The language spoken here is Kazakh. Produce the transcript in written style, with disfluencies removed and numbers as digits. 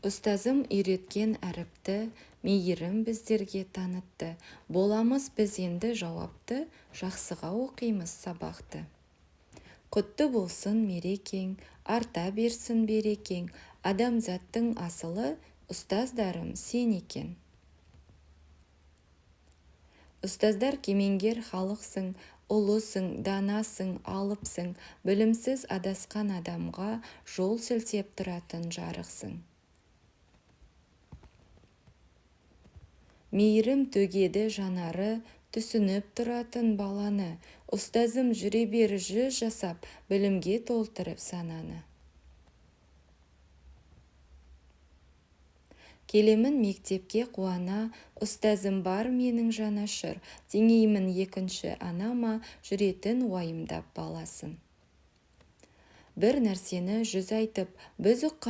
Ұстазым үйреткен әріпті, мейірім біздерге танытты. Боламыз біз енді жауапты, жақсыға оқимыз сабақты. Құтты болсын мерекең, арта берсін берекең, адамзаттың асылы ұстаздарым сен екен. Ұстаздар кемеңгер халықсың, ұлысың, данасың, алыпсың, білімсіз адасқан адамға жол сілтеп тұратын жарықсың. Мейірім төгеді жанары, түсініп тұратын баланы, ұстазым жүре бер жүз жасап, білімге толтырып сананы. Келемін мектепке қуана, ұстазым бар менің жанашыр, теңеймін екінші анама, жүретін уайымдап баласын. Бір нәрсені жүз айтып, біз ұққан